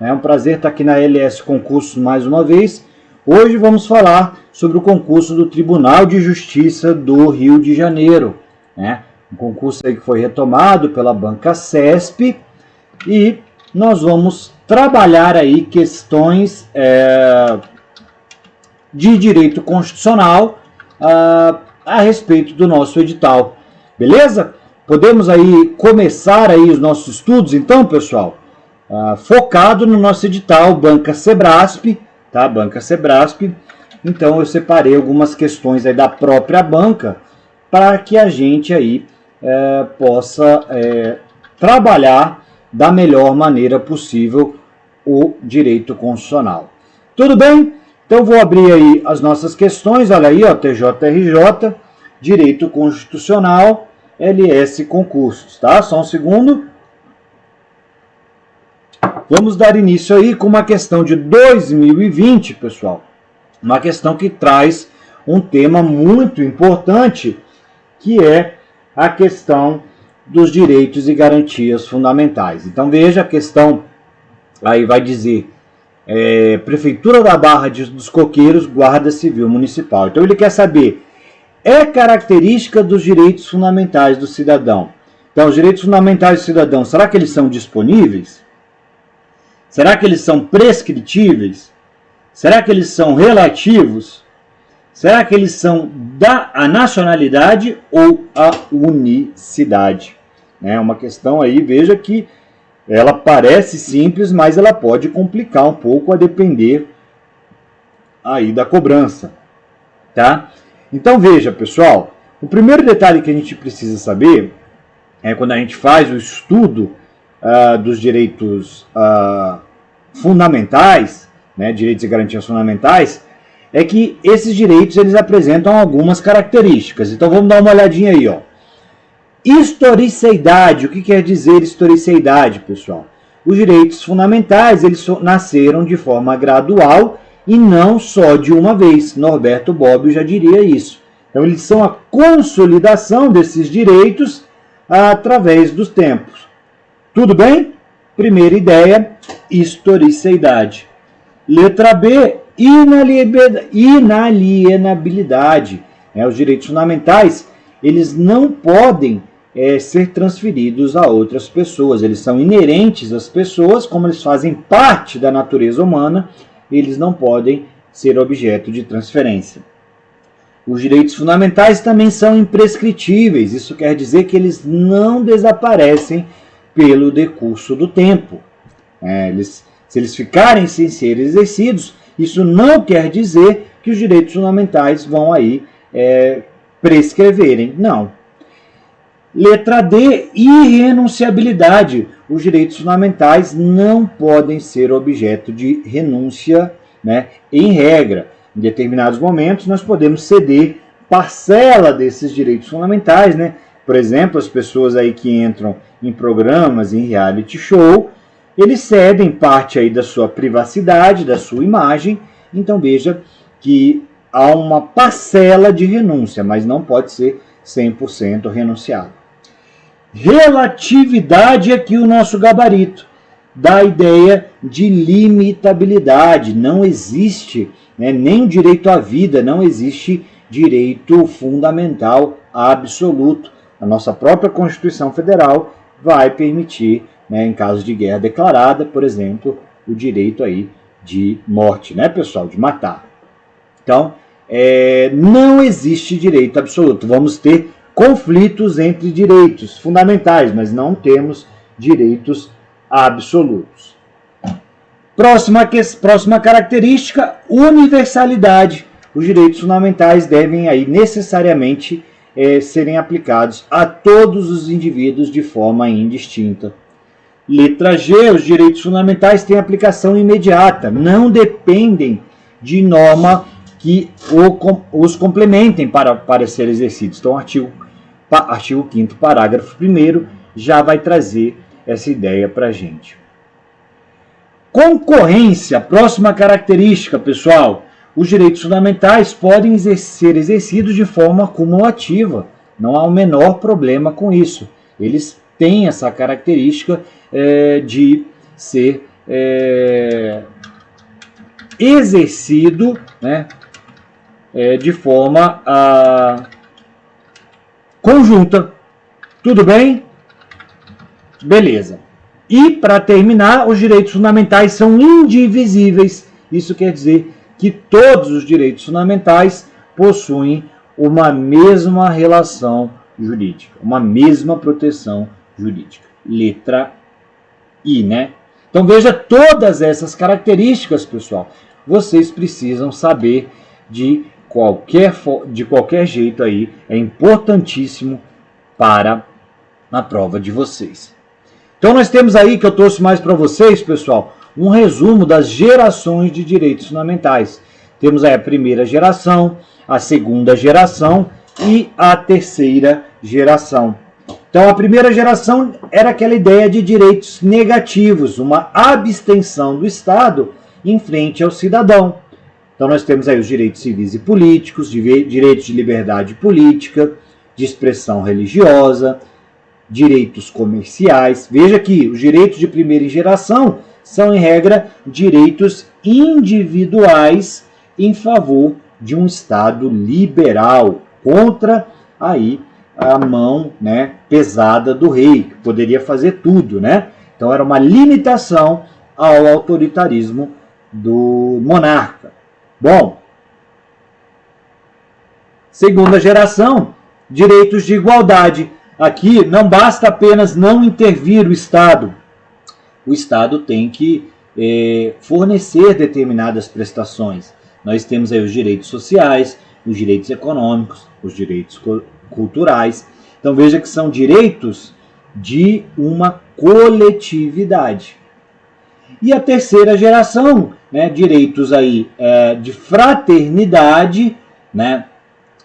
É um prazer estar aqui na LS Concursos mais uma vez. Hoje vamos falar sobre o concurso do Tribunal de Justiça do Rio de Janeiro, né? Um concurso aí que foi retomado pela banca CESP e nós vamos trabalhar aí questões de direito constitucional a respeito do nosso edital. Beleza? Podemos aí começar aí os nossos estudos, então, pessoal, focado no nosso edital Banca Sebrasp, tá? Banca Sebrasp. Então eu separei algumas questões aí da própria banca para que a gente aí possa trabalhar da melhor maneira possível o direito constitucional. Tudo bem? Então vou abrir aí as nossas questões, olha aí, ó, TJRJ, Direito Constitucional, LS Concursos, tá? Só um segundo. Vamos dar início aí com uma questão de 2020, pessoal. Uma questão que traz um tema muito importante, que é a questão dos direitos e garantias fundamentais. Então veja, a questão aí vai dizer Prefeitura da Barra dos Coqueiros, Guarda Civil Municipal. Então ele quer saber, é característica dos direitos fundamentais do cidadão. Então os direitos fundamentais do cidadão, será que eles são disponíveis? Será que eles são prescritíveis? Será que eles são relativos? Será que eles são a nacionalidade ou a unicidade? É uma questão aí, veja que ela parece simples, mas ela pode complicar um pouco a depender aí da cobrança, tá? Então veja, pessoal, o primeiro detalhe que a gente precisa saber é quando a gente faz o estudo dos direitos fundamentais, né, direitos e garantias fundamentais, é que esses direitos eles apresentam algumas características. Então vamos dar uma olhadinha aí, ó. Historicidade, o que quer dizer historicidade, pessoal? Os direitos fundamentais eles nasceram de forma gradual e não só de uma vez. Norberto Bobbio já diria isso. Então eles são a consolidação desses direitos através dos tempos. Tudo bem? Primeira ideia, historicidade. Letra B, inalienabilidade. Os direitos fundamentais, eles não podem ser transferidos a outras pessoas. Eles são inerentes às pessoas, como eles fazem parte da natureza humana, eles não podem ser objeto de transferência. Os direitos fundamentais também são imprescritíveis. Isso quer dizer que eles não desaparecem pelo decurso do tempo. Se eles ficarem sem ser exercidos, isso não quer dizer que os direitos fundamentais vão aí prescreverem. Não. Letra D, irrenunciabilidade. Os direitos fundamentais não podem ser objeto de renúncia, né, em regra. Em determinados momentos, nós podemos ceder parcela desses direitos fundamentais, né? Por exemplo, as pessoas aí que entram em programas, em reality show, eles cedem parte aí da sua privacidade, da sua imagem. Então veja que há uma parcela de renúncia, mas não pode ser 100% renunciado. Relatividade, aqui o nosso gabarito, da ideia de limitabilidade. Não existe, né, nem direito à vida, não existe direito fundamental absoluto. A nossa própria Constituição Federal vai permitir, né, em caso de guerra declarada, por exemplo, o direito aí de morte, né, pessoal, de matar. Então, não existe direito absoluto. Vamos ter conflitos entre direitos fundamentais, mas não temos direitos absolutos. Próxima característica, universalidade. Os direitos fundamentais devem aí necessariamente serem aplicados a todos os indivíduos de forma indistinta. Letra G, os direitos fundamentais têm aplicação imediata, não dependem de norma que os complementem para ser exercidos. Então, artigo 5º, parágrafo 1º, já vai trazer essa ideia para a gente. Concorrência, próxima característica, pessoal. Os direitos fundamentais podem ser exercidos de forma cumulativa. Não há o menor problema com isso. Eles têm essa característica de ser exercido, né, de forma conjunta. Tudo bem? Beleza. E, para terminar, os direitos fundamentais são indivisíveis. Isso quer dizer que todos os direitos fundamentais possuem uma mesma relação jurídica, uma mesma proteção jurídica. Letra I, né? Então veja todas essas características, pessoal. Vocês precisam saber de qualquer jeito aí. É importantíssimo para a prova de vocês. Então nós temos aí, que eu trouxe mais para vocês, pessoal, um resumo das gerações de direitos fundamentais. Temos aí a primeira geração, a segunda geração e a terceira geração. Então a primeira geração era aquela ideia de direitos negativos, uma abstenção do Estado em frente ao cidadão. Então nós temos aí os direitos civis e políticos, direitos de liberdade política, de expressão religiosa, direitos comerciais. Veja que os direitos de primeira geração são, em regra, direitos individuais em favor de um Estado liberal, contra aí a mão, né, pesada do rei, que poderia fazer tudo, né? Então era uma limitação ao autoritarismo do monarca. Bom, segunda geração, direitos de igualdade. Aqui não basta apenas não intervir o Estado. O Estado tem que fornecer determinadas prestações. Nós temos aí os direitos sociais, os direitos econômicos, os direitos culturais. Então veja que são direitos de uma coletividade. E a terceira geração, né, direitos aí de fraternidade, né,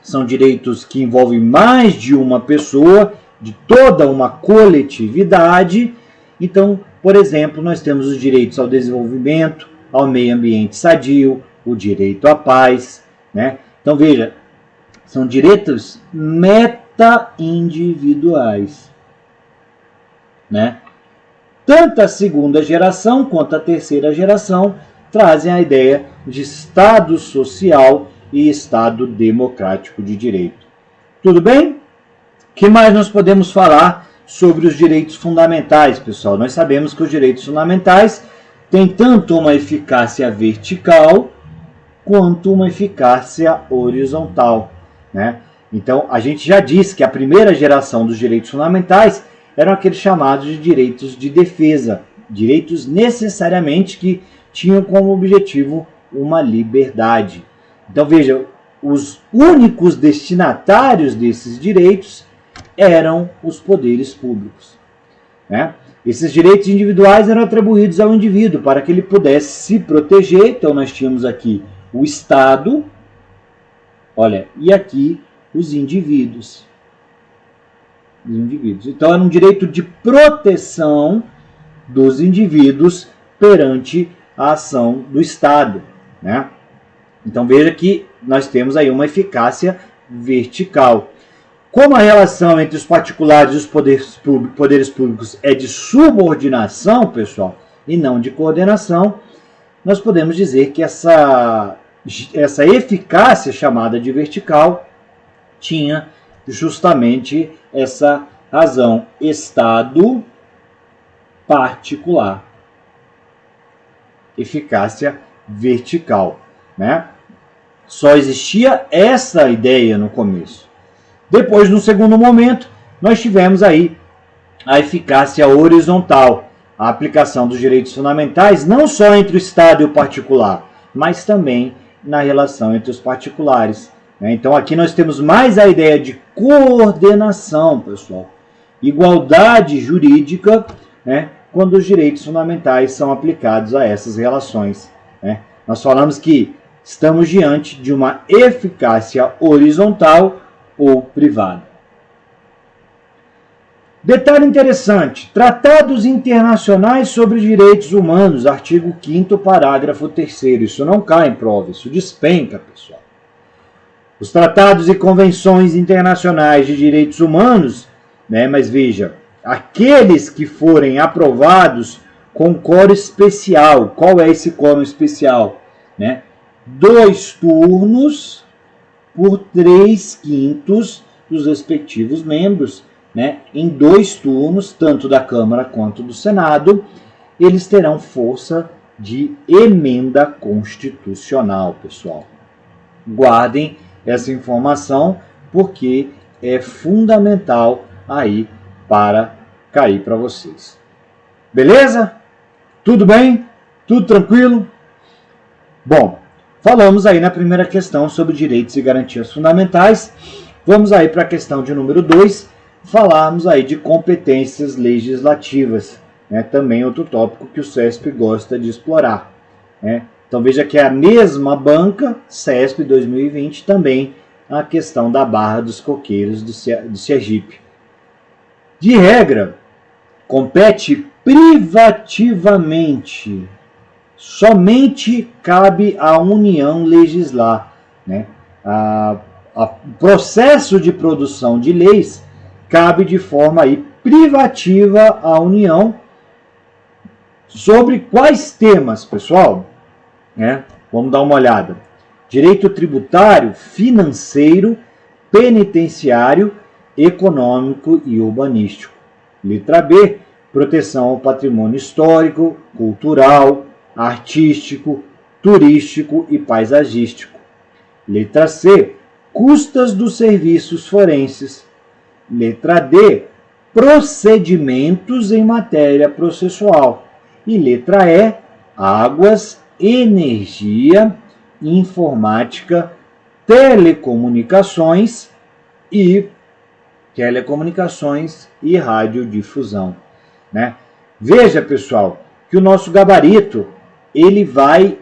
são direitos que envolvem mais de uma pessoa, de toda uma coletividade. Então, por exemplo, nós temos os direitos ao desenvolvimento, ao meio ambiente sadio, o direito à paz, né? Então, veja, são direitos meta-individuais, né? Tanto a segunda geração quanto a terceira geração trazem a ideia de Estado social e Estado democrático de direito. Tudo bem? O que mais nós podemos falar sobre os direitos fundamentais, pessoal? Nós sabemos que os direitos fundamentais têm tanto uma eficácia vertical quanto uma eficácia horizontal, né? Então, a gente já disse que a primeira geração dos direitos fundamentais eram aqueles chamados de direitos de defesa, direitos necessariamente que tinham como objetivo uma liberdade. Então, veja, os únicos destinatários desses direitos eram os poderes públicos, né? Esses direitos individuais eram atribuídos ao indivíduo para que ele pudesse se proteger. Então, nós tínhamos aqui o Estado, olha, e aqui os indivíduos. Então, era um direito de proteção dos indivíduos perante a ação do Estado, né? Então, veja que nós temos aí uma eficácia vertical. Como a relação entre os particulares e os poderes públicos é de subordinação, pessoal, e não de coordenação, nós podemos dizer que essa eficácia chamada de vertical tinha justamente essa razão: Estado particular. Eficácia vertical, né? Só existia essa ideia no começo. Depois, no segundo momento, nós tivemos aí a eficácia horizontal, a aplicação dos direitos fundamentais não só entre o Estado e o particular, mas também na relação entre os particulares, né? Então aqui nós temos mais a ideia de coordenação, pessoal. Igualdade jurídica, né, quando os direitos fundamentais são aplicados a essas relações, né? Nós falamos que estamos diante de uma eficácia horizontal ou privada. Detalhe interessante: Tratados internacionais sobre direitos humanos, artigo 5º, parágrafo 3º. Isso não cai em prova, isso despenca, pessoal. Os tratados e convenções internacionais de direitos humanos, né, mas veja, aqueles que forem aprovados com quórum especial. Qual é esse quórum especial? Né? 2 turnos por 3/5 dos respectivos membros, né? Em 2 turnos, tanto da Câmara quanto do Senado, eles terão força de emenda constitucional, pessoal. Guardem essa informação, porque é fundamental aí para cair para vocês. Beleza? Tudo bem? Tudo tranquilo? Bom, falamos aí na primeira questão sobre direitos e garantias fundamentais. Vamos aí para a questão de número 2, falarmos aí de competências legislativas, né? Também outro tópico que o CESP gosta de explorar, né? Então veja que é a mesma banca, CESP 2020, também a questão da Barra dos Coqueiros do Sergipe. De regra, compete privativamente. Somente cabe à União legislar, né? O processo de produção de leis cabe de forma aí privativa à União. Sobre quais temas, pessoal? Né? Vamos dar uma olhada. Direito tributário, financeiro, penitenciário, econômico e urbanístico. Letra B, proteção ao patrimônio histórico, cultural, artístico, turístico e paisagístico. Letra C, custas dos serviços forenses. Letra D, procedimentos em matéria processual. E letra E, águas, energia, informática, telecomunicações e radiodifusão, né? Veja, pessoal, que o nosso gabarito ele vai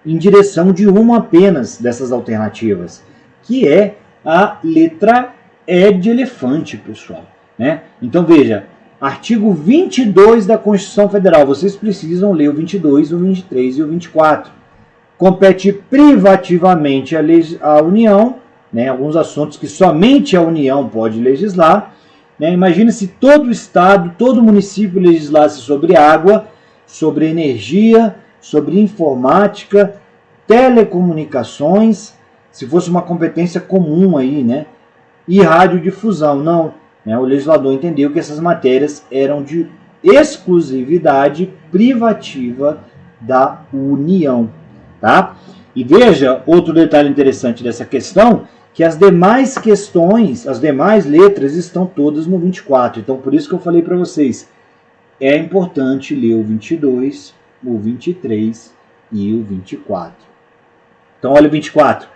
em direção de uma apenas dessas alternativas, que é a letra E de elefante, pessoal, né? Então veja, artigo 22 da Constituição Federal, vocês precisam ler o 22, o 23 e o 24. Compete privativamente à União, né, alguns assuntos que somente a União pode legislar. Né? Imagina se todo o Estado, todo município legislasse sobre água, sobre energia, sobre informática, telecomunicações, se fosse uma competência comum aí, né? E radiodifusão. Não, né? O legislador entendeu que essas matérias eram de exclusividade privativa da União. Tá? E veja outro detalhe interessante dessa questão, que as demais questões, as demais letras estão todas no 24. Então, por isso que eu falei para vocês, é importante ler o 22, o 23 e o 24. Então, olha o 24.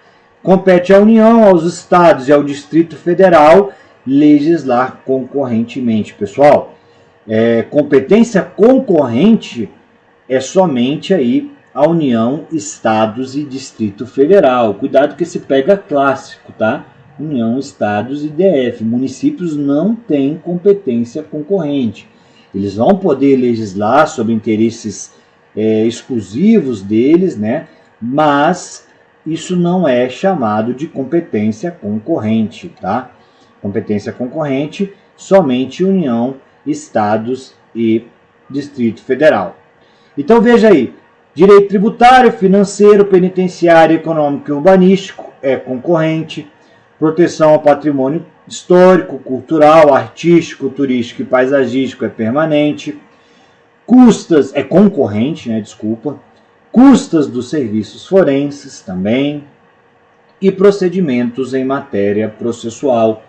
Compete à União, aos Estados e ao Distrito Federal legislar concorrentemente. Pessoal, competência concorrente é somente aí a União, Estados e Distrito Federal. Cuidado que esse pega clássico, tá? União, Estados e DF. Municípios não têm competência concorrente. Eles vão poder legislar sobre interesses exclusivos deles, né? Mas isso não é chamado de competência concorrente, tá? Competência concorrente, somente União, Estados e Distrito Federal. Então veja aí, direito tributário, financeiro, penitenciário, econômico e urbanístico é concorrente. Proteção ao patrimônio histórico, cultural, artístico, turístico e paisagístico é permanente. Custas, é concorrente, né? Desculpa. Custas dos serviços forenses também. E procedimentos em matéria processual.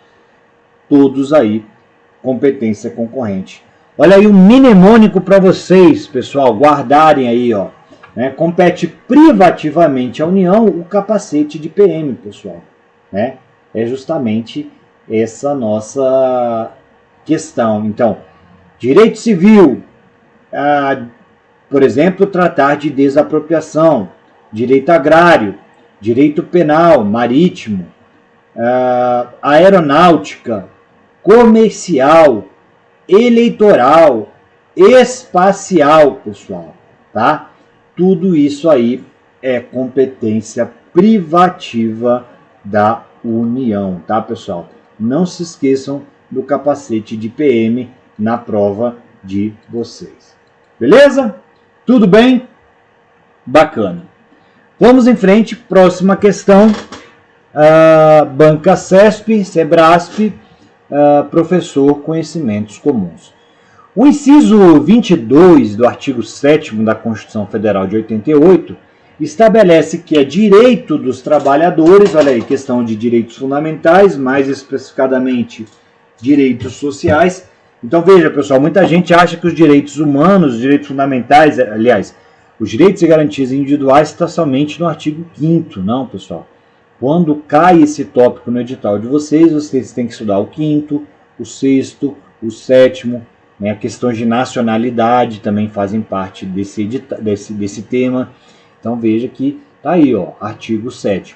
Todos aí, competência concorrente. Olha aí o mnemônico para vocês, pessoal, guardarem aí, ó. Né? Compete privativamente à União o capacete de PM, pessoal. Né? É justamente essa nossa questão. Então, direito civil, por exemplo, tratar de desapropriação, direito agrário, direito penal, marítimo, aeronáutica, comercial, eleitoral, espacial, pessoal, tá? Tudo isso aí é competência privativa da União, tá, pessoal? Não se esqueçam do capacete de PM na prova de vocês. Beleza? Tudo bem? Bacana. Vamos em frente, próxima questão. Banca CESP, SEBRASP, professor Conhecimentos Comuns. O inciso 22 do artigo 7º da Constituição Federal de 88 estabelece que é direito dos trabalhadores, olha aí, questão de direitos fundamentais, mais especificadamente direitos sociais. Então veja, pessoal, muita gente acha que os direitos humanos, os direitos fundamentais, aliás, os direitos e garantias individuais estão somente no artigo 5º. Não, pessoal. Quando cai esse tópico no edital de vocês têm que estudar o 5º, o 6º, o 7º, né? Questões de nacionalidade também fazem parte desse tema. Então veja que está aí, ó, artigo 7º.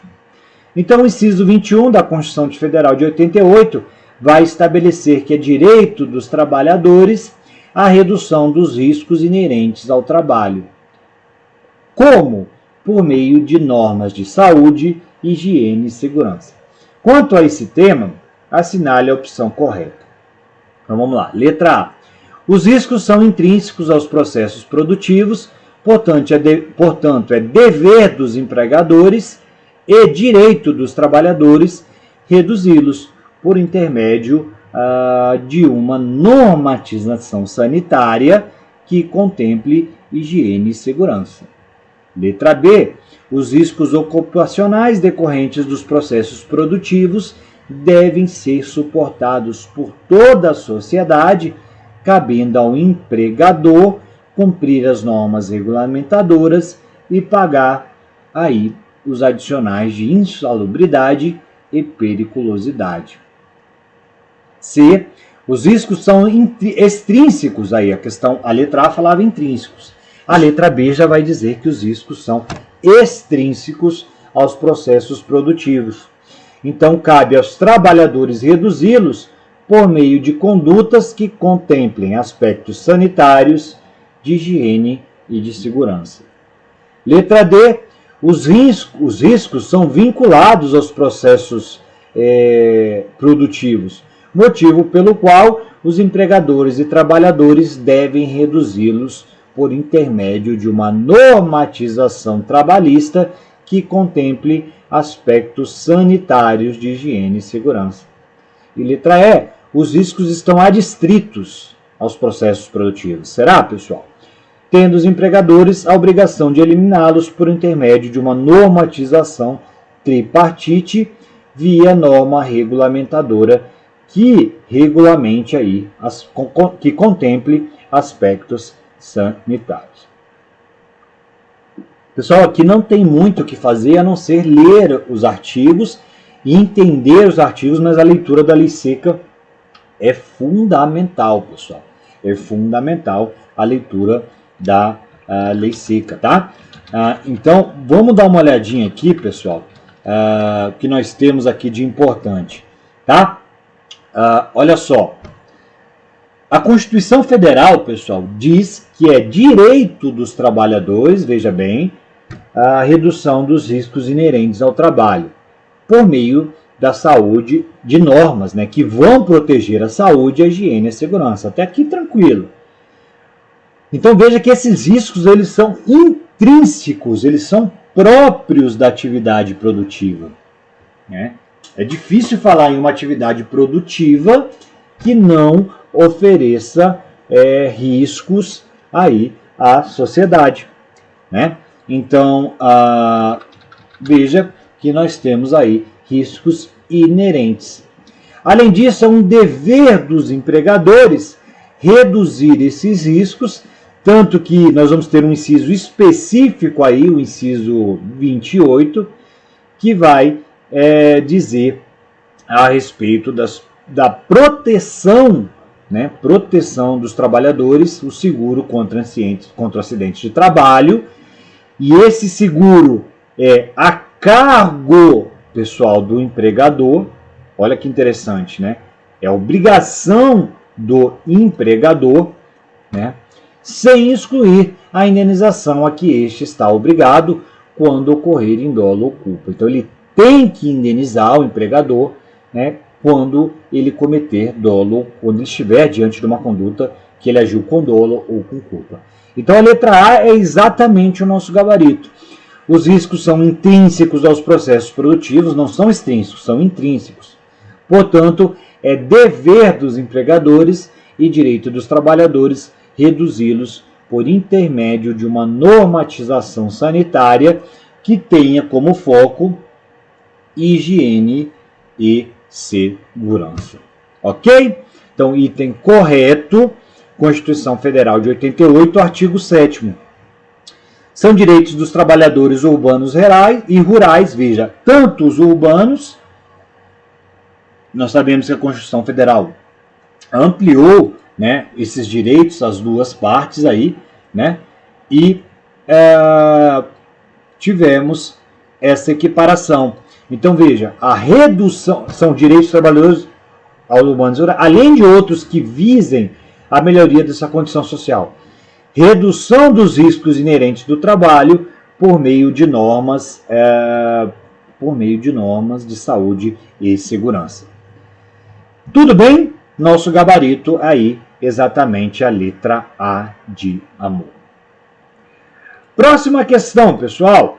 Então o inciso 21 da Constituição Federal de 88 vai estabelecer que é direito dos trabalhadores a redução dos riscos inerentes ao trabalho. Como? Por meio de normas de saúde, higiene e segurança. Quanto a esse tema, assinale a opção correta. Então vamos lá. Letra A. Os riscos são intrínsecos aos processos produtivos, portanto é dever dos empregadores e direito dos trabalhadores reduzi-los por intermédio de uma normatização sanitária que contemple higiene e segurança. Letra B. Os riscos ocupacionais decorrentes dos processos produtivos devem ser suportados por toda a sociedade, cabendo ao empregador cumprir as normas regulamentadoras e pagar aí os adicionais de insalubridade e periculosidade. C. Os riscos são extrínsecos, aí a letra A falava intrínsecos. A letra B já vai dizer que os riscos são extrínsecos aos processos produtivos. Então, cabe aos trabalhadores reduzi-los por meio de condutas que contemplem aspectos sanitários, de higiene e de segurança. Letra D. Os riscos são vinculados aos processos produtivos, motivo pelo qual os empregadores e trabalhadores devem reduzi-los por intermédio de uma normatização trabalhista que contemple aspectos sanitários de higiene e segurança. E letra E, os riscos estão adstritos aos processos produtivos. Será, pessoal? Tendo os empregadores a obrigação de eliminá-los por intermédio de uma normatização tripartite via norma regulamentadora que regulamente aí, que contemple aspectos sanitários. Pessoal, aqui não tem muito o que fazer a não ser ler os artigos e entender os artigos, mas a leitura da lei seca é fundamental, pessoal. É fundamental a leitura da lei seca, tá? Então, vamos dar uma olhadinha aqui, pessoal, o que nós temos aqui de importante, tá? Olha só. A Constituição Federal, pessoal, diz que é direito dos trabalhadores, veja bem, a redução dos riscos inerentes ao trabalho, por meio da saúde, de normas, né, que vão proteger a saúde, a higiene e a segurança. Até aqui tranquilo. Então veja que esses riscos eles são intrínsecos, eles são próprios da atividade produtiva, né? É difícil falar em uma atividade produtiva que não ofereça riscos aí à sociedade, né? Então, veja que nós temos aí riscos inerentes. Além disso, é um dever dos empregadores reduzir esses riscos, tanto que nós vamos ter um inciso específico aí, o inciso 28, que vai dizer a respeito da proteção, né, proteção dos trabalhadores, o seguro contra acidentes de trabalho, e esse seguro é a cargo, pessoal, do empregador. Olha que interessante, né? É obrigação do empregador, né, sem excluir a indenização a que este está obrigado quando ocorrer em dolo ou culpa. Então ele tem que indenizar o empregador, né, quando ele cometer dolo, quando ele estiver diante de uma conduta que ele agiu com dolo ou com culpa. Então a letra A é exatamente o nosso gabarito. Os riscos são intrínsecos aos processos produtivos, não são extrínsecos, são intrínsecos. Portanto, é dever dos empregadores e direito dos trabalhadores reduzi-los por intermédio de uma normatização sanitária que tenha como foco higiene e segurança. Ok? Então, item correto, Constituição Federal de 88, artigo 7º. São direitos dos trabalhadores urbanos e rurais, veja, tanto os urbanos, nós sabemos que a Constituição Federal ampliou, né, esses direitos, as duas partes aí, né, e tivemos essa equiparação. Então veja, a redução, são direitos dos trabalhadores urbanos, além de outros que visem a melhoria dessa condição social. Redução dos riscos inerentes do trabalho por meio de normas de saúde e segurança. Tudo bem? Nosso gabarito aí, exatamente a letra A de amor. Próxima questão, pessoal.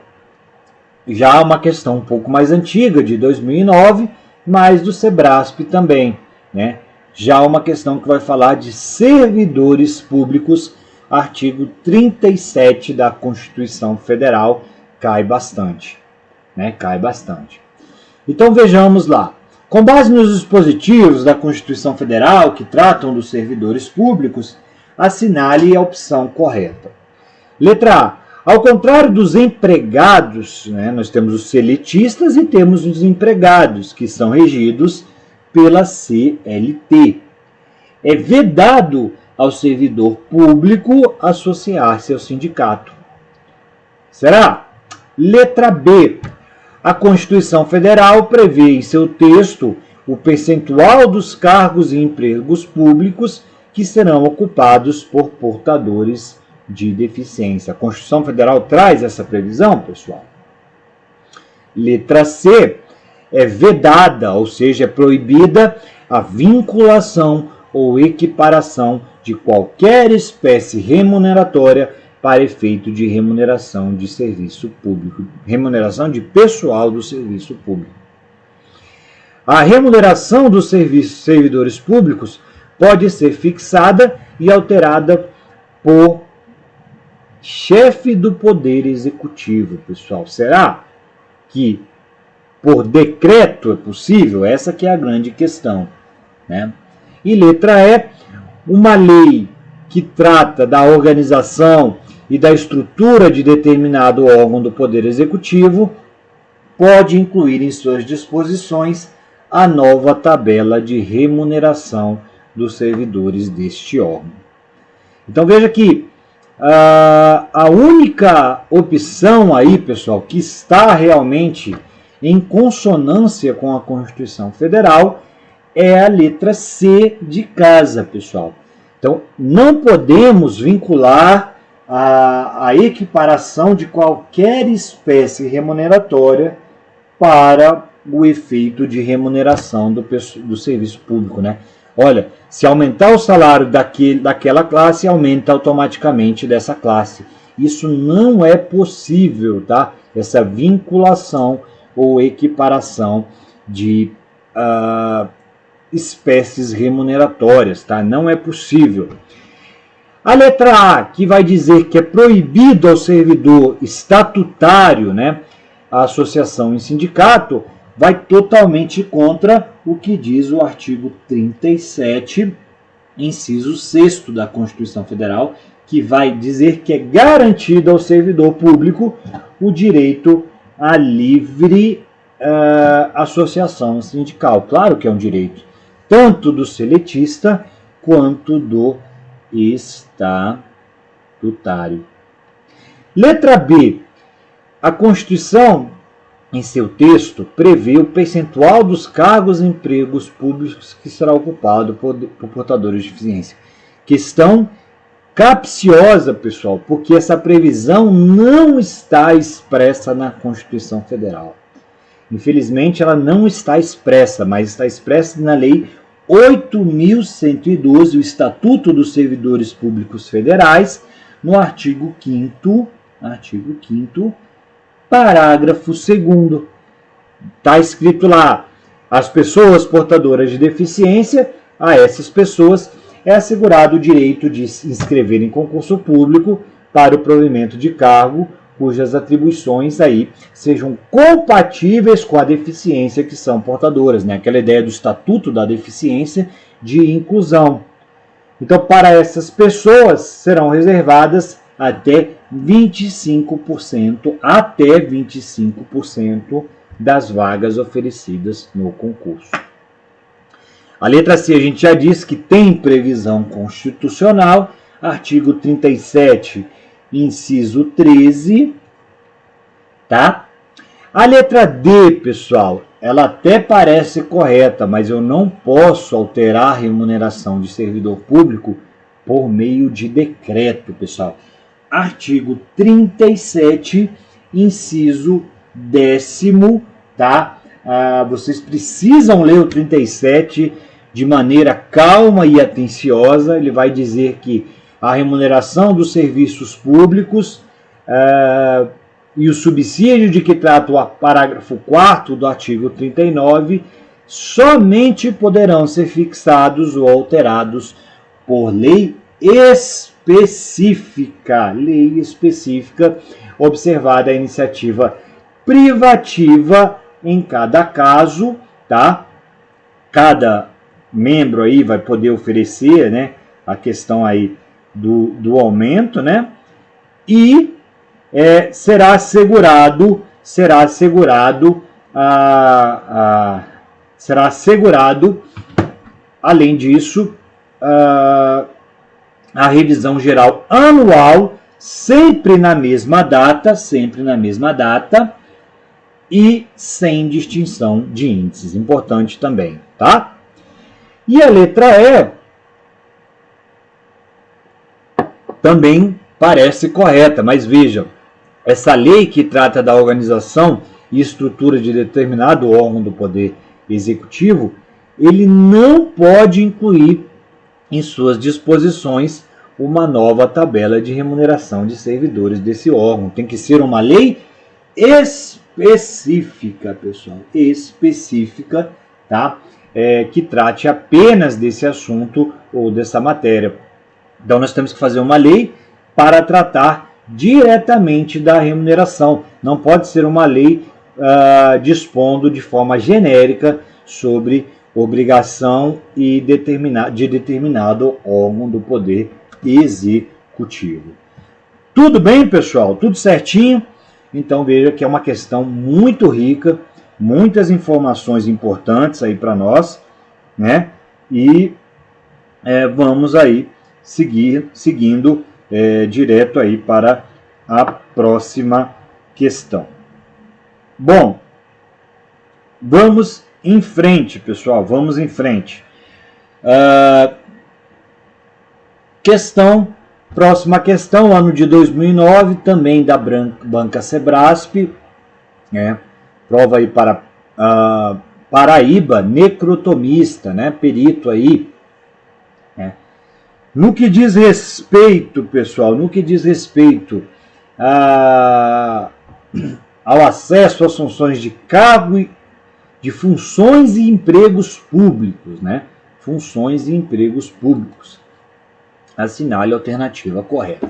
Já uma questão um pouco mais antiga, de 2009, mas do Sebrasp também, né? Já uma questão que vai falar de servidores públicos, artigo 37 da Constituição Federal, cai bastante, né? Cai bastante. Então vejamos lá. Com base nos dispositivos da Constituição Federal que tratam dos servidores públicos, assinale a opção correta. Letra A. Ao contrário dos empregados, né, nós temos os seletistas e temos os empregados, que são regidos pela CLT. É vedado ao servidor público associar-se ao sindicato. Será? Letra B. A Constituição Federal prevê em seu texto o percentual dos cargos e empregos públicos que serão ocupados por portadores de deficiência. A Constituição Federal traz essa previsão, pessoal. Letra C. É vedada, ou seja, é proibida a vinculação ou equiparação de qualquer espécie remuneratória para efeito de remuneração de serviço público, remuneração de pessoal do serviço público. A remuneração dos servidores públicos pode ser fixada e alterada por chefe do Poder Executivo, pessoal. Será que por decreto é possível? Essa que é a grande questão, né? E letra E, uma lei que trata da organização e da estrutura de determinado órgão do Poder Executivo pode incluir em suas disposições a nova tabela de remuneração dos servidores deste órgão. Então veja que a única opção aí, pessoal, que está realmente em consonância com a Constituição Federal é a letra C de casa, pessoal. Então, não podemos vincular a equiparação de qualquer espécie remuneratória para o efeito de remuneração do serviço público, né? Olha, se aumentar o salário daquela classe, aumenta automaticamente dessa classe. Isso não é possível, tá? Essa vinculação ou equiparação de espécies remuneratórias, tá? Não é possível. A letra A, que vai dizer que é proibido ao servidor estatutário, né, a associação em sindicato, vai totalmente contra o que diz o artigo 37, inciso 6º da Constituição Federal, que vai dizer que é garantido ao servidor público o direito à livre associação sindical. Claro que é um direito, tanto do seletista quanto do estatutário. Letra B. A Constituição, em seu texto, prevê o percentual dos cargos e empregos públicos que será ocupado por portadores de deficiência. Questão capciosa, pessoal, porque essa previsão não está expressa na Constituição Federal. Infelizmente, ela não está expressa, mas está expressa na Lei 8.112, o Estatuto dos Servidores Públicos Federais, no artigo 5º, parágrafo 2º. Está escrito lá, as pessoas portadoras de deficiência, a essas pessoas é assegurado o direito de se inscrever em concurso público para o provimento de cargo cujas atribuições aí sejam compatíveis com a deficiência que são portadoras, né? Aquela ideia do Estatuto da Deficiência de inclusão. Então, para essas pessoas serão reservadas até 25% das vagas oferecidas no concurso. A letra C a gente já disse que tem previsão constitucional, artigo 37, inciso 13, tá? A letra D, pessoal, ela até parece correta, mas eu não posso alterar a remuneração de servidor público por meio de decreto, pessoal. Artigo 37, inciso 10º, tá? Vocês precisam ler o 37 de maneira calma e atenciosa. Ele vai dizer que a remuneração dos serviços públicos e o subsídio de que trata o parágrafo 4º do artigo 39 somente poderão ser fixados ou alterados por lei específica, observada a iniciativa privativa em cada caso, tá? Cada membro aí vai poder oferecer, né, a questão aí do aumento, né? E será assegurado, além disso, a revisão geral anual, sempre na mesma data, e sem distinção de índices. Importante também, tá? E a letra E também parece correta, mas vejam, essa lei que trata da organização e estrutura de determinado órgão do Poder Executivo, ele não pode incluir em suas disposições uma nova tabela de remuneração de servidores desse órgão. Tem que ser uma lei específica, pessoal, específica, tá? Que trate apenas desse assunto ou dessa matéria. Então nós temos que fazer uma lei para tratar diretamente da remuneração. Não pode ser uma lei dispondo de forma genérica sobre obrigação de determinado órgão do Poder Executivo. Tudo bem, pessoal? Tudo certinho? Então veja que é uma questão muito rica, muitas informações importantes aí para nós, né? E vamos aí seguindo direto aí para a próxima questão. Bom, vamos em frente, pessoal, vamos em frente. Próxima questão, ano de 2009, também da Banca Sebrasp, prova aí para Paraíba, necrotomista, né, perito aí. No que diz respeito, pessoal, ao acesso às funções de cargo, de funções e empregos públicos, né? Funções e empregos públicos. Assinale a alternativa correta.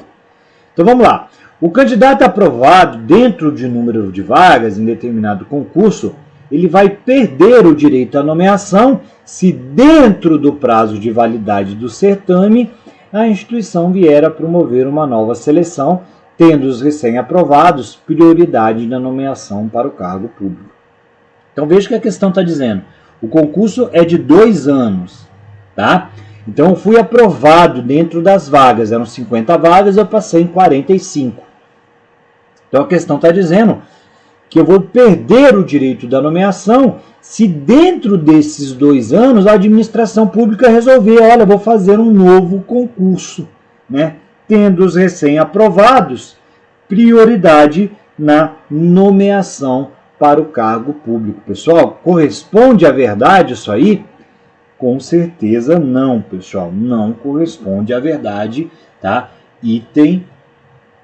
Então vamos lá. O candidato aprovado dentro de número de vagas em determinado concurso, ele vai perder o direito à nomeação se dentro do prazo de validade do certame a instituição vier a promover uma nova seleção, tendo os recém-aprovados prioridade na nomeação para o cargo público. Então veja o que a questão está dizendo. O concurso é de 2 anos, tá? Então eu fui aprovado dentro das vagas, eram 50 vagas, eu passei em 45. Então a questão está dizendo que eu vou perder o direito da nomeação se dentro desses 2 anos a administração pública resolver, olha, vou fazer um novo concurso, né? Tendo os recém-aprovados prioridade na nomeação para o cargo público. Pessoal, corresponde à verdade isso aí? Com certeza não, pessoal, não corresponde à verdade, tá? Item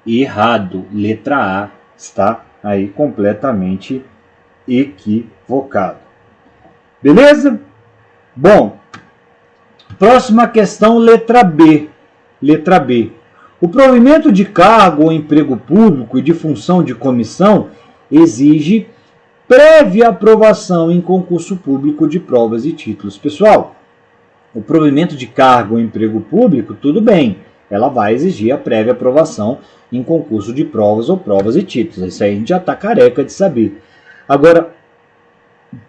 errado. Letra A está aí completamente equivocado. Beleza? Bom, próxima questão, letra B. Letra B. O provimento de cargo ou emprego público e de função de comissão exige prévia aprovação em concurso público de provas e títulos. Pessoal, o provimento de cargo ou emprego público, tudo bem, ela vai exigir a prévia aprovação em concurso de provas ou provas e títulos. Isso aí a gente já está careca de saber. Agora,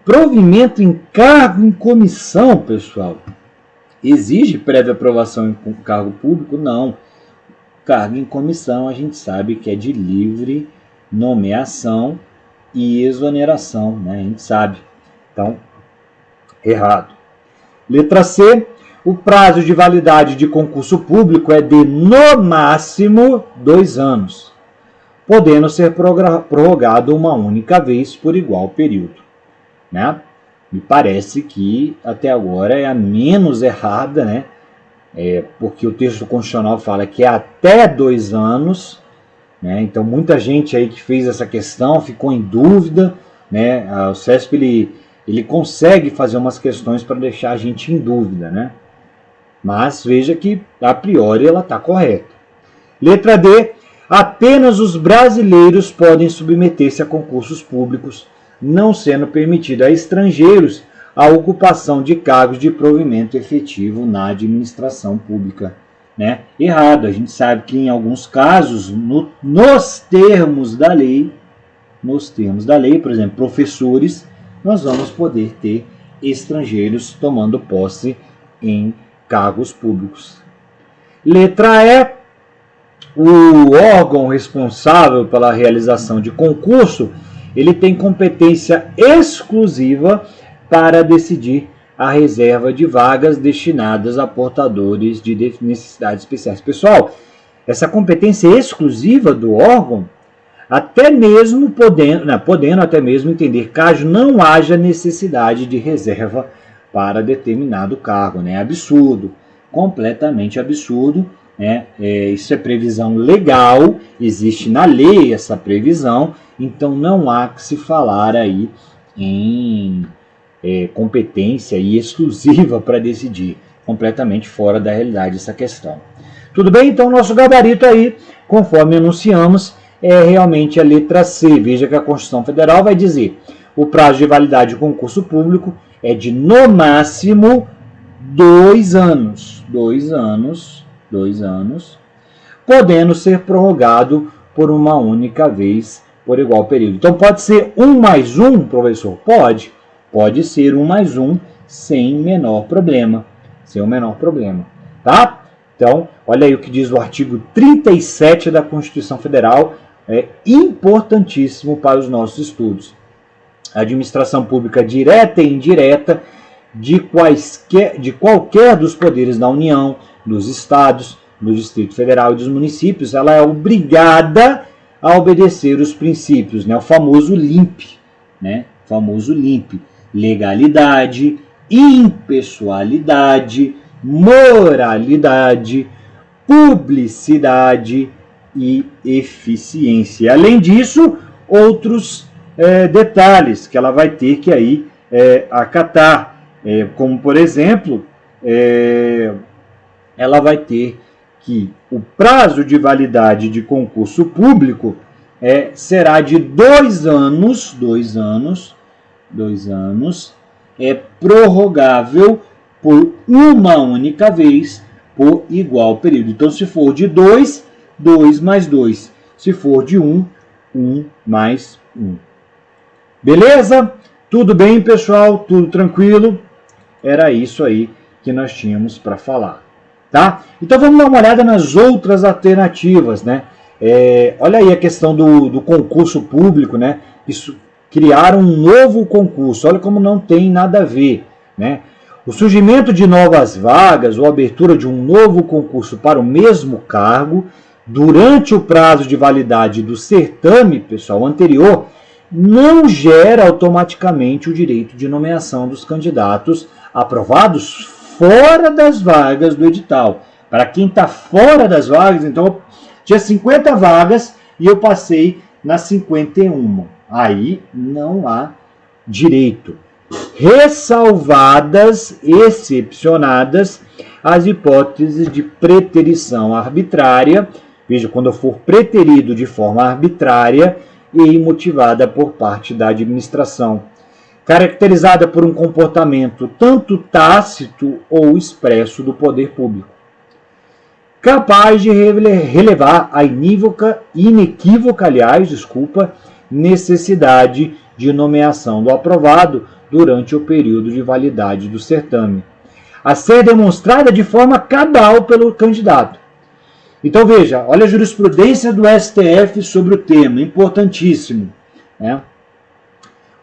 provimento em cargo em comissão, pessoal, exige prévia aprovação em cargo público? Não. Cargo em comissão a gente sabe que é de livre nomeação e exoneração, né? A gente sabe. Então, errado. Letra C. O prazo de validade de concurso público é de, no máximo, 2 anos, podendo ser prorrogado uma única vez por igual período. Né? Me parece que até agora é a menos errada, né? Porque o texto constitucional fala que é até 2 anos, né? Então muita gente aí que fez essa questão ficou em dúvida, né? O CESP ele consegue fazer umas questões para deixar a gente em dúvida, né? Mas veja que a priori ela está correta. Letra D. Apenas os brasileiros podem submeter-se a concursos públicos, não sendo permitido a estrangeiros a ocupação de cargos de provimento efetivo na administração pública. Né? Errado, a gente sabe que em alguns casos, nos termos da lei, por exemplo, professores, nós vamos poder ter estrangeiros tomando posse em cargos públicos. Letra E. O órgão responsável pela realização de concurso, ele tem competência exclusiva para decidir a reserva de vagas destinadas a portadores de necessidades especiais. Pessoal, essa competência exclusiva do órgão, até mesmo podendo até mesmo entender caso não haja necessidade de reserva para determinado cargo, né? Absurdo, completamente absurdo, né? Isso é previsão legal, existe na lei essa previsão, então não há que se falar aí em competência e exclusiva para decidir, completamente fora da realidade essa questão. Tudo bem? Então nosso gabarito aí, conforme anunciamos, é realmente a letra C. Veja que a Constituição Federal vai dizer: o prazo de validade do concurso público é de no máximo 2 anos. 2 anos, podendo ser prorrogado por uma única vez por igual período. Então pode ser 1 mais 1, professor? Pode ser 1 mais 1 sem o menor problema. Tá? Então, olha aí o que diz o artigo 37 da Constituição Federal. É importantíssimo para os nossos estudos. A administração pública direta e indireta de qualquer dos poderes da União, dos estados, do Distrito Federal e dos municípios, ela é obrigada a obedecer os princípios, né? O famoso LIMP, né? Legalidade, impessoalidade, moralidade, publicidade e eficiência. Além disso, outros detalhes que ela vai ter que aí acatar, como por exemplo, ela vai ter que o prazo de validade de concurso público será de 2 anos, prorrogável por uma única vez por igual período. Então, se for de 2, 2 mais 2. Se for de 1, 1 mais 1. Beleza? Tudo bem, pessoal? Tudo tranquilo? Era isso aí que nós tínhamos para falar. Tá? Então vamos dar uma olhada nas outras alternativas, né? Olha aí a questão do concurso público, né? Isso, criaram um novo concurso, olha como não tem nada a ver, né? O surgimento de novas vagas ou abertura de um novo concurso para o mesmo cargo durante o prazo de validade do certame, pessoal, anterior, não gera automaticamente o direito de nomeação dos candidatos aprovados fora das vagas do edital. Para quem está fora das vagas, então tinha 50 vagas e eu passei nas 51. Aí não há direito. Ressalvadas, excepcionadas, as hipóteses de preterição arbitrária, veja, quando eu for preterido de forma arbitrária e imotivada por parte da administração, caracterizada por um comportamento tanto tácito ou expresso do poder público, capaz de relevar a inequívoca, necessidade de nomeação do aprovado durante o período de validade do certame, a ser demonstrada de forma cabal pelo candidato. Então veja, olha a jurisprudência do STF sobre o tema, importantíssimo, né?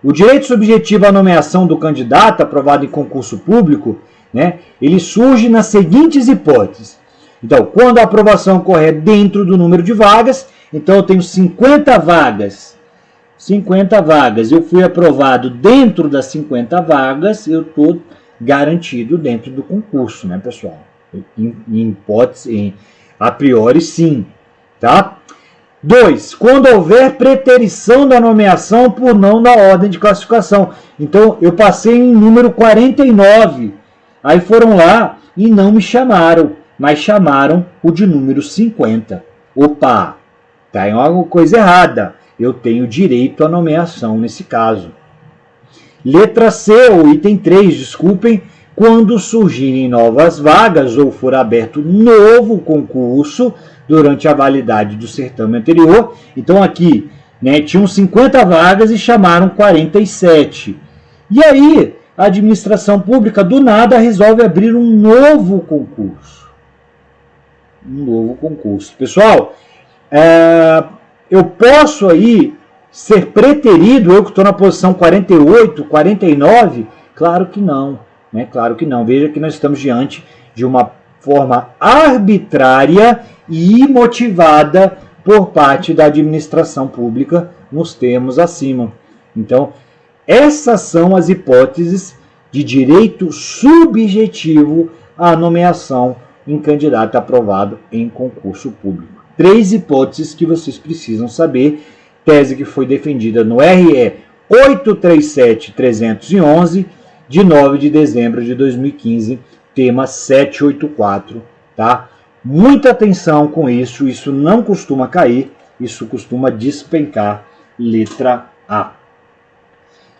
O direito subjetivo à nomeação do candidato aprovado em concurso público, né, ele surge nas seguintes hipóteses. Então, quando a aprovação ocorrer dentro do número de vagas, então eu tenho 50 vagas. 50 vagas, eu fui aprovado dentro das 50 vagas, eu estou garantido dentro do concurso, né, pessoal? Em hipótese, a priori, sim, tá? 2. Quando houver preterição da nomeação por não da ordem de classificação. Então, eu passei em número 49. Aí foram lá e não me chamaram, mas chamaram o de número 50. Opa, tá em alguma coisa errada. Eu tenho direito à nomeação nesse caso. Letra C, ou item 3, desculpem. Quando surgirem novas vagas ou for aberto novo concurso durante a validade do certame anterior. Então aqui, né, tinham 50 vagas e chamaram 47. E aí, a administração pública do nada resolve abrir um novo concurso. Um novo concurso. Pessoal, eu posso aí ser preterido, eu que estou na posição 48, 49? Claro que não. Né? Claro que não. Veja que nós estamos diante de uma forma arbitrária e imotivada por parte da administração pública nos termos acima. Então, essas são as hipóteses de direito subjetivo à nomeação em candidato aprovado em concurso público. 3 hipóteses que vocês precisam saber, tese que foi defendida no RE 837-311, de 9 de dezembro de 2015, tema 784, tá? Muita atenção com isso não costuma cair, isso costuma despencar, letra A.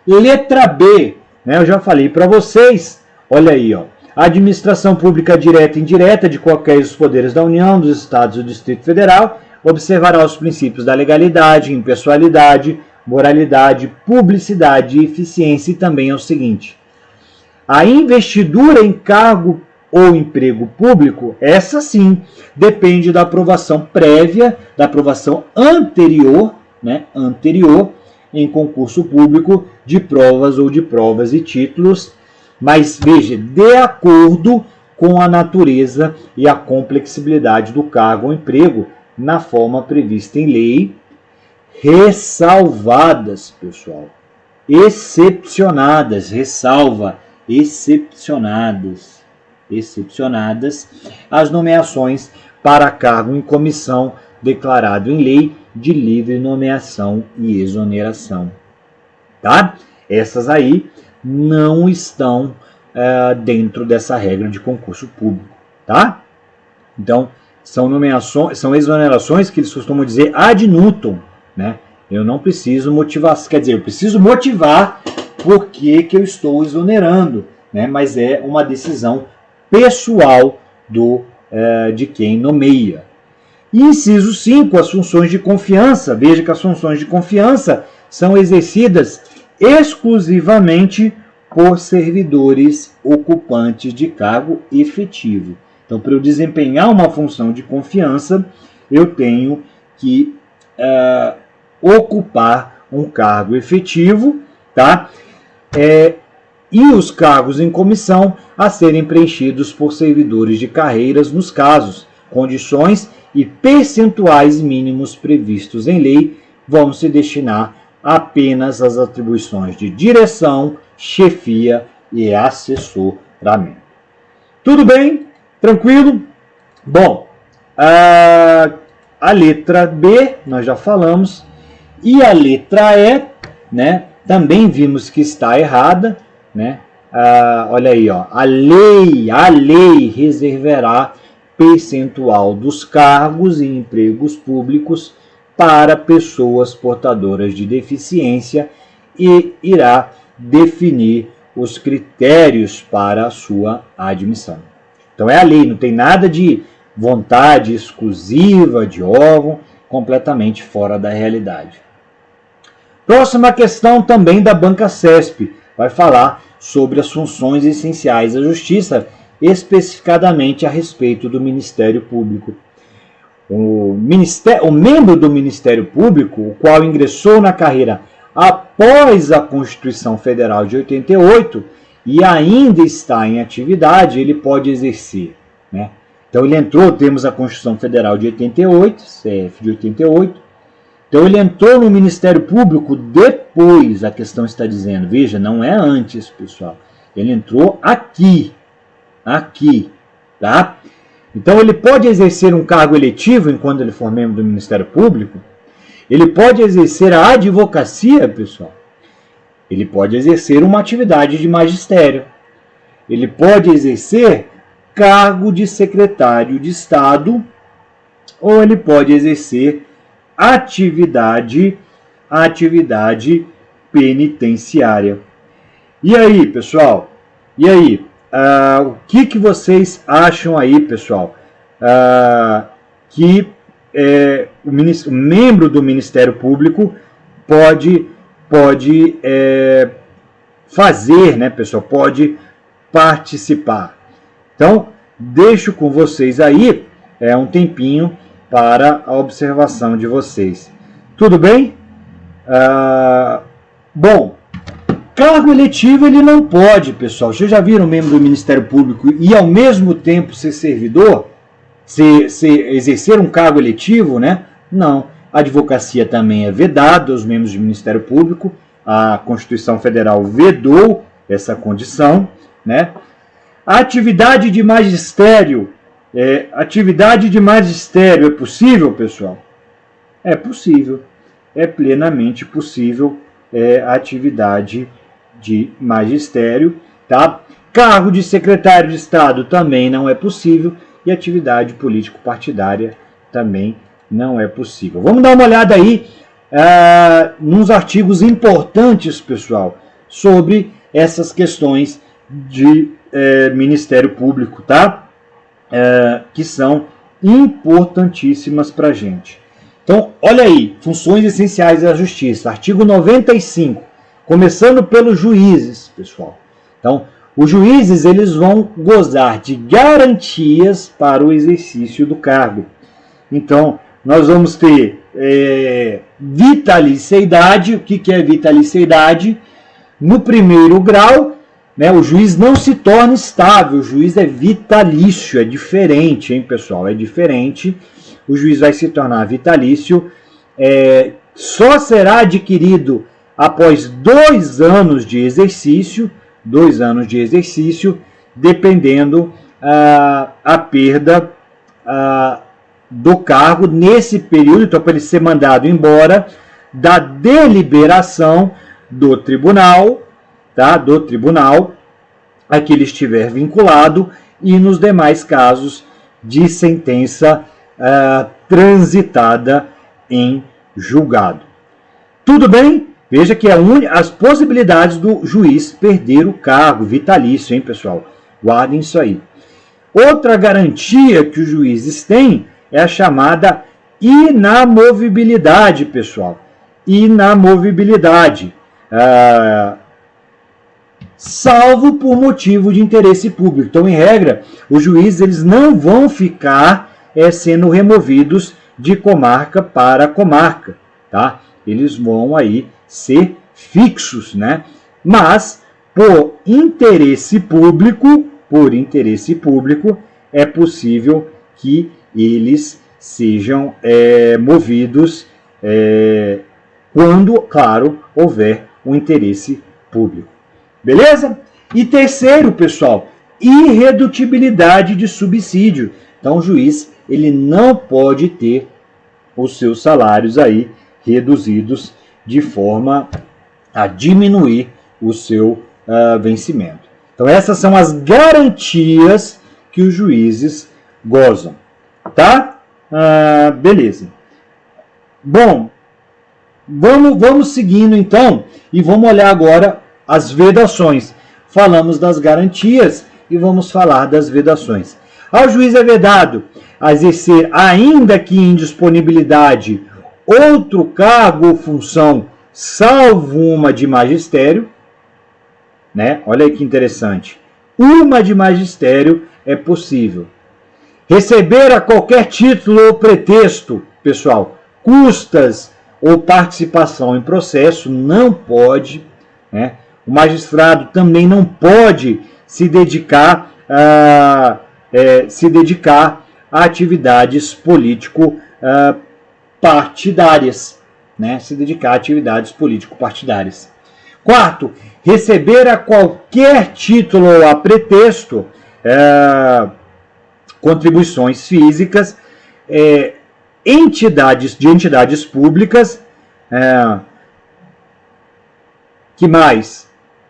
Letra B, né, eu já falei para vocês, olha aí, ó, administração pública direta e indireta de qualquer dos poderes da União, dos Estados e do Distrito Federal, observará os princípios da legalidade, impessoalidade, moralidade, publicidade e eficiência, e também é o seguinte: a investidura em cargo ou emprego público, essa sim, depende da aprovação prévia, da aprovação anterior, né, anterior em concurso público de provas ou de provas e títulos, mas veja, de acordo com a natureza e a complexibilidade do cargo ou emprego, na forma prevista em lei, ressalvadas, pessoal, excepcionadas, ressalva, excepcionadas as nomeações para cargo em comissão declarado em lei de livre nomeação e exoneração, tá? Essas aí não estão dentro dessa regra de concurso público, tá? Então, são nomeações, são exonerações que eles costumam dizer ad nutum, né? Eu não preciso motivar, quer dizer, eu preciso motivar por que eu estou exonerando, né? Mas é uma decisão pessoal de quem nomeia. E inciso 5, as funções de confiança. Veja que as funções de confiança são exercidas exclusivamente por servidores ocupantes de cargo efetivo. Então, para eu desempenhar uma função de confiança, eu tenho que ocupar um cargo efetivo, tá? E os cargos em comissão a serem preenchidos por servidores de carreiras nos casos, condições e percentuais mínimos previstos em lei vão se destinar apenas às atribuições de direção, chefia e assessoramento. Tudo bem? Tranquilo? Bom, a letra B, nós já falamos, e a letra E, né, também vimos que está errada, né? Olha aí, ó, a lei reservará percentual dos cargos e empregos públicos para pessoas portadoras de deficiência e irá definir os critérios para a sua admissão. Então é a lei, não tem nada de vontade exclusiva de órgão, completamente fora da realidade. Próxima questão também da banca CESP, vai falar sobre as funções essenciais da Justiça, especificadamente a respeito do Ministério Público. O membro do Ministério Público, o qual ingressou na carreira após a Constituição Federal de 88 e ainda está em atividade, ele pode exercer, né? Então ele entrou, temos a Constituição Federal de 88, CF de 88, então ele entrou no Ministério Público depois, a questão está dizendo, veja, não é antes, pessoal, ele entrou aqui, tá? Então ele pode exercer um cargo eletivo enquanto ele for membro do Ministério Público, ele pode exercer a advocacia, pessoal, ele pode exercer uma atividade de magistério, ele pode exercer cargo de secretário de Estado, ou ele pode exercer atividade penitenciária. E aí, pessoal? E aí? O que vocês acham aí, pessoal? Que o membro do Ministério Público pode fazer, né, pessoal? Pode participar. Então, deixo com vocês aí um tempinho para a observação de vocês. Tudo bem? Bom, cargo eletivo ele não pode, pessoal. Vocês já viram um membro do Ministério Público e ao mesmo tempo ser servidor? Exercer um cargo eletivo, né? Não. A advocacia também é vedada aos membros do Ministério Público. A Constituição Federal vedou essa condição, né? A atividade de magistério é possível, pessoal? É possível. É plenamente possível a atividade de magistério, tá? Cargo de secretário de Estado também não é possível e atividade político-partidária também não é possível. Vamos dar uma olhada aí nos artigos importantes, pessoal, sobre essas questões de Ministério Público, tá? Que são importantíssimas para a gente. Então, olha aí, funções essenciais da Justiça, artigo 95, começando pelos juízes, pessoal. Então, os juízes eles vão gozar de garantias para o exercício do cargo. Então, nós vamos ter vitaliciedade. O que é vitaliciedade? No primeiro grau, né, o juiz não se torna estável, o juiz é vitalício, é diferente, hein, pessoal? É diferente. O juiz vai se tornar vitalício, só será adquirido após 2 anos de exercício, dependendo a perda do cargo nesse período, então para ele ser mandado embora, da deliberação do tribunal, tá? Do tribunal a que ele estiver vinculado e nos demais casos de sentença transitada em julgado. Tudo bem? Veja que as possibilidades do juiz perder o cargo vitalício, hein, pessoal? Guardem isso aí. Outra garantia que os juízes têm é a chamada inamovibilidade, pessoal. Inamovibilidade. Salvo por motivo de interesse público. Então, em regra, os juízes eles não vão ficar sendo removidos de comarca para comarca, tá? Eles vão aí ser fixos, né? Mas por interesse público, é possível que eles sejam movidos quando, claro, houver um interesse público. Beleza? E terceiro, pessoal, irredutibilidade de subsídio. Então, o juiz ele não pode ter os seus salários aí reduzidos de forma a diminuir o seu vencimento. Então essas são as garantias que os juízes gozam, tá? Beleza. Bom, vamos seguindo então e vamos olhar agora as vedações. Falamos das garantias e vamos falar das vedações. Ao juiz é vedado a exercer, ainda que em disponibilidade, outro cargo ou função, salvo uma de magistério, né? Olha aí que interessante. Uma de magistério é possível. Receber a qualquer título ou pretexto, pessoal, custas ou participação em processo, não pode, né? O magistrado também não pode se dedicar a atividades político-partidárias, né? Se dedicar a atividades político-partidárias. Quarto, receber a qualquer título ou a pretexto contribuições físicas, entidades públicas, que mais?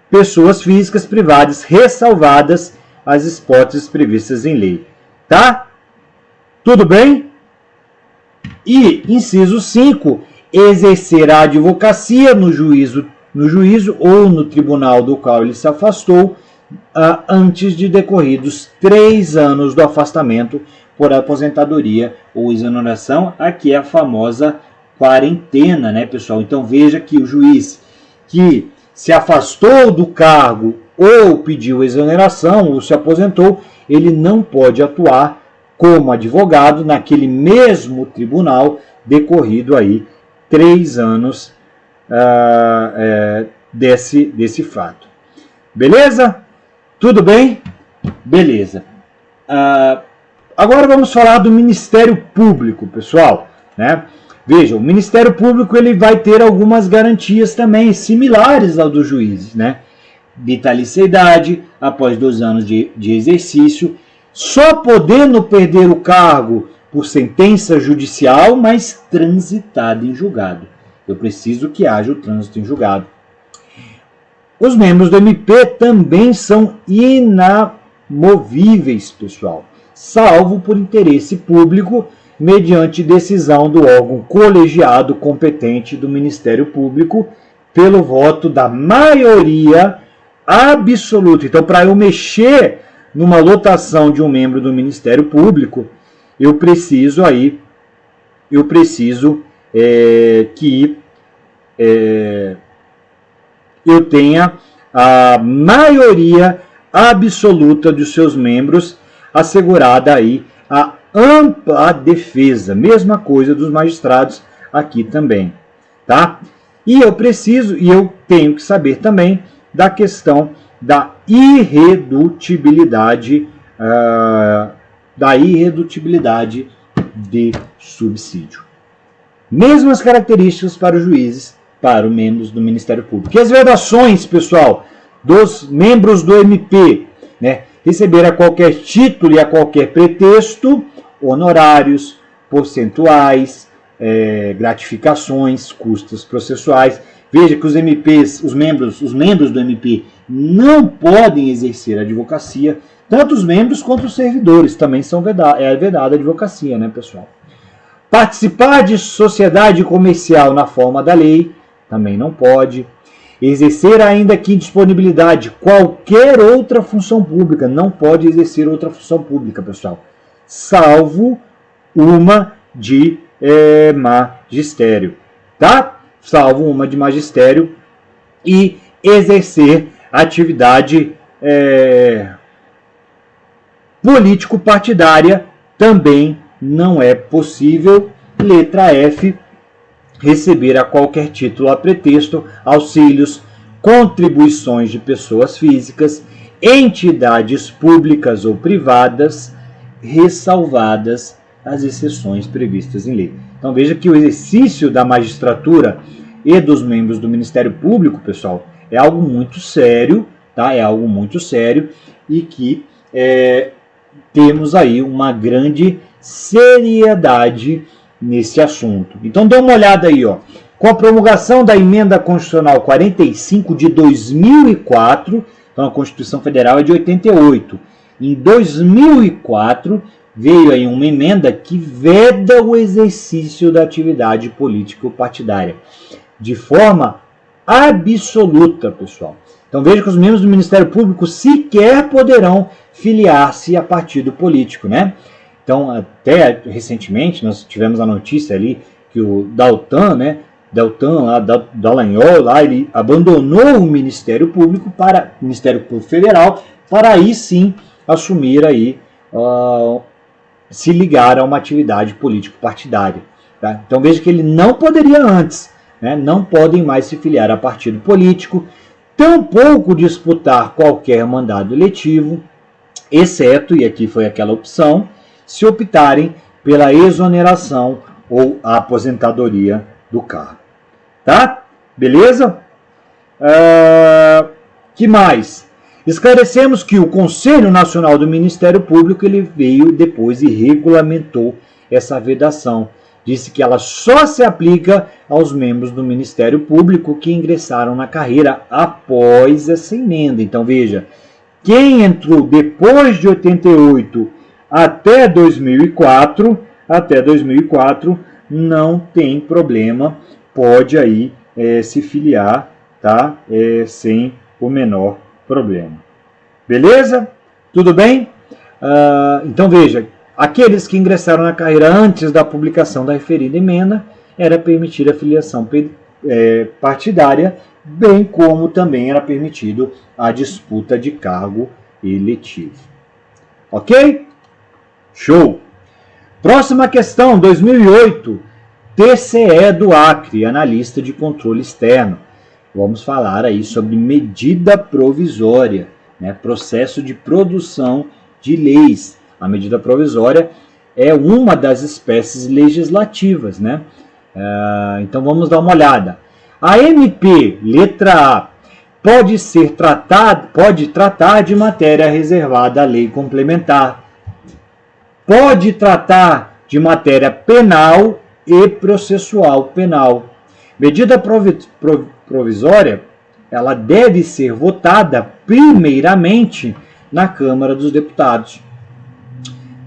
Pessoas físicas privadas, ressalvadas as hipóteses previstas em lei. Tá? Tudo bem? E, inciso 5, exercer a advocacia no juízo ou no tribunal do qual ele se afastou, antes de decorridos 3 anos do afastamento por aposentadoria ou exoneração. Aqui é a famosa quarentena, né, pessoal? Então veja que o juiz que se afastou do cargo ou pediu exoneração ou se aposentou, ele não pode atuar como advogado naquele mesmo tribunal decorrido aí 3 anos desse fato. Beleza? Tudo bem? Beleza. Agora vamos falar do Ministério Público, pessoal, né? Veja, o Ministério Público ele vai ter algumas garantias também similares ao dos juízes, né? Vitaliciedade após 2 anos de exercício, só podendo perder o cargo por sentença judicial, mas transitada em julgado. Eu preciso que haja o trânsito em julgado. Os membros do MP também são inamovíveis, pessoal, salvo por interesse público, mediante decisão do órgão colegiado competente do Ministério Público, pelo voto da maioria absoluta. Então, para eu mexer numa lotação de um membro do Ministério Público, eu preciso que eu tenha a maioria absoluta dos seus membros, assegurada aí a ampla defesa. Mesma coisa dos magistrados aqui também, tá? E eu tenho que saber também da questão da irredutibilidade, de subsídio. Mesmas características para os juízes, para os membros do Ministério Público. E as vedações, pessoal, dos membros do MP, né? Receber a qualquer título e a qualquer pretexto, honorários, percentuais, gratificações, custos processuais. Veja que os membros do MP não podem exercer a advocacia, tanto os membros quanto os servidores também são vedada a advocacia, né, pessoal? Participar de sociedade comercial na forma da lei, também não pode. Exercer, ainda que em disponibilidade, qualquer outra função pública. Não pode exercer outra função pública, pessoal, salvo uma de magistério, tá? Salvo uma de magistério. E exercer atividade político-partidária também não é possível. Letra F, receber a qualquer título a pretexto, auxílios, contribuições de pessoas físicas, entidades públicas ou privadas, ressalvadas as exceções previstas em lei. Então veja que o exercício da magistratura e dos membros do Ministério Público, pessoal, é algo muito sério, tá? É algo muito sério e que temos aí uma grande seriedade nesse assunto. Então dê uma olhada aí, ó. Com a promulgação da Emenda Constitucional 45 de 2004, então a Constituição Federal é de 88. Em 2004 veio aí uma emenda que veda o exercício da atividade político-partidária de forma absoluta, pessoal. Então veja que os membros do Ministério Público sequer poderão filiar-se a partido político, né? Então, até recentemente, nós tivemos a notícia ali que o Deltan, né? Deltan, lá, Dallagnol, lá, ele abandonou o Ministério Público Ministério Público Federal, para aí sim assumir aí, se ligar a uma atividade político-partidária. Tá? Então veja que ele não poderia antes, né? Não podem mais se filiar a partido político, tampouco disputar qualquer mandado eletivo, exceto, e aqui foi aquela opção, se optarem pela exoneração ou a aposentadoria do cargo. Tá? Beleza? Que mais? Esclarecemos que o Conselho Nacional do Ministério Público ele veio depois e regulamentou essa vedação. Disse que ela só se aplica aos membros do Ministério Público que ingressaram na carreira após essa emenda. Então veja, quem entrou depois de 88 até 2004 não tem problema, pode aí se filiar, tá? Sem o menor problema. Beleza? Tudo bem? Então veja, aqueles que ingressaram na carreira antes da publicação da referida emenda, era permitida a filiação partidária, bem como também era permitido a disputa de cargo eletivo. Ok? Show! Próxima questão, 2008, TCE do Acre, analista de controle externo. Vamos falar aí sobre medida provisória, né? Processo de produção de leis. A medida provisória é uma das espécies legislativas, né? Então vamos dar uma olhada. A MP, letra A, pode tratar de matéria reservada à lei complementar. Pode tratar de matéria penal e processual penal. Medida provisória, ela deve ser votada primeiramente na Câmara dos Deputados.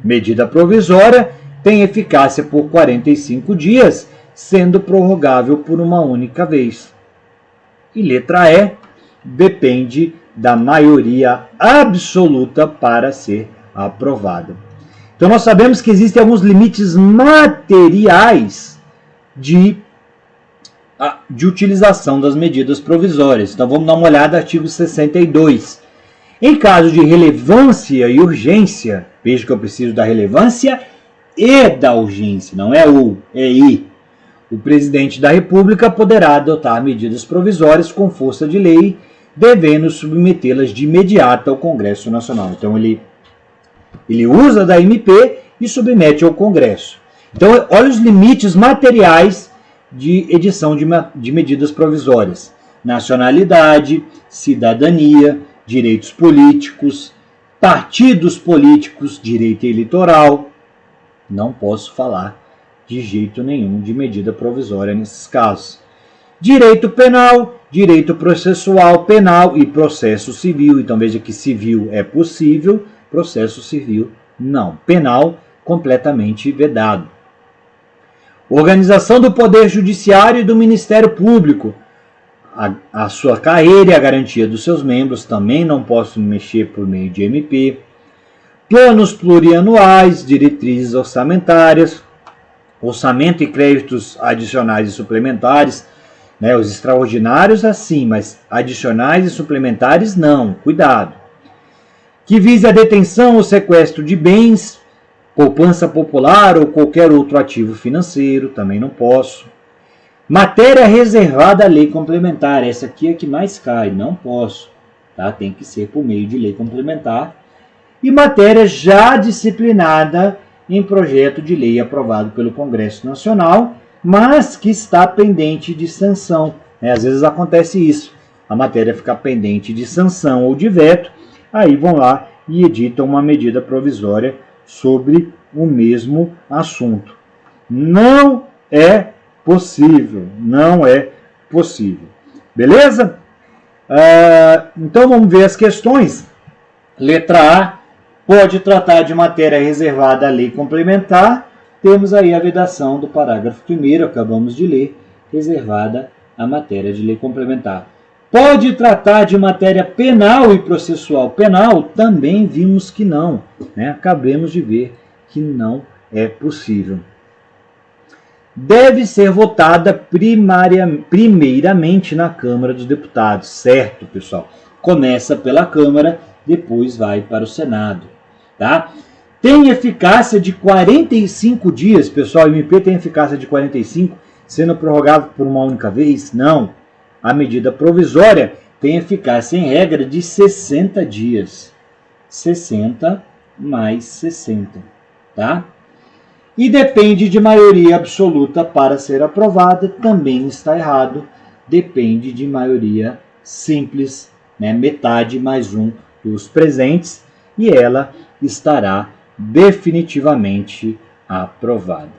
Medida provisória tem eficácia por 45 dias, sendo prorrogável por uma única vez. E letra E, depende da maioria absoluta para ser aprovada. Então nós sabemos que existem alguns limites materiais de utilização das medidas provisórias. Então vamos dar uma olhada no artigo 62. Em caso de relevância e urgência, veja que eu preciso da relevância e da urgência, não é ou, é e. O presidente da República poderá adotar medidas provisórias com força de lei, devendo submetê-las de imediato ao Congresso Nacional. Então ele usa da MP e submete ao Congresso. Então olha os limites materiais de edição de medidas provisórias: nacionalidade, cidadania, direitos políticos, partidos políticos, direito eleitoral. Não posso falar de jeito nenhum de medida provisória nesses casos. Direito penal, direito processual penal e processo civil. Então veja que civil é possível, processo civil não. Penal, completamente vedado. Organização do Poder Judiciário e do Ministério Público. A sua carreira e a garantia dos seus membros também não posso mexer por meio de MP. Planos plurianuais, diretrizes orçamentárias, orçamento e créditos adicionais e suplementares, né? Os extraordinários assim, mas adicionais e suplementares não, cuidado. Que vise a detenção ou sequestro de bens, poupança popular ou qualquer outro ativo financeiro, também não posso. Matéria reservada à lei complementar, essa aqui é a que mais cai, não posso, tá? Tem que ser por meio de lei complementar. E matéria já disciplinada em projeto de lei aprovado pelo Congresso Nacional, mas que está pendente de sanção. Às vezes acontece isso, a matéria fica pendente de sanção ou de veto, aí vão lá e editam uma medida provisória sobre o mesmo assunto. Não é possível. Não é possível. Beleza? Então vamos ver as questões. Letra A. Pode tratar de matéria reservada à lei complementar. Temos aí a vedação do parágrafo 1º, acabamos de ler, reservada à matéria de lei complementar. Pode tratar de matéria penal e processual penal? Também vimos que não, né? Acabamos de ver que não é possível. Deve ser votada primeiramente na Câmara dos Deputados, certo, pessoal? Começa pela Câmara, depois vai para o Senado, tá? Tem eficácia de 45 dias, pessoal. O MP tem eficácia de 45, sendo prorrogável por uma única vez? Não. A medida provisória tem eficácia em regra de 60 dias. 60 mais 60, tá? E depende de maioria absoluta para ser aprovada, também está errado. Depende de maioria simples, né? Metade mais um dos presentes, e ela estará definitivamente aprovada.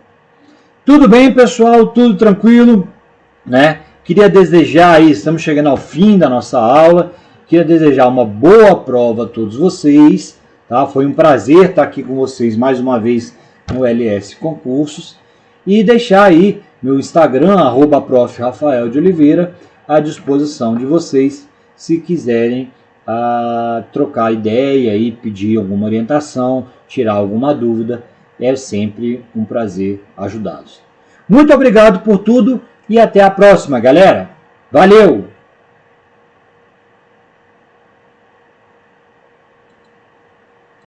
Tudo bem, pessoal? Tudo tranquilo, né? Queria desejar aí, estamos chegando ao fim da nossa aula, queria desejar uma boa prova a todos vocês, tá? Foi um prazer estar aqui com vocês mais uma vez no LS Concursos, e deixar aí meu Instagram, @prof. Rafael de Oliveira, à disposição de vocês, se quiserem trocar ideia e pedir alguma orientação, tirar alguma dúvida. É sempre um prazer ajudá-los. Muito obrigado por tudo e até a próxima, galera. Valeu!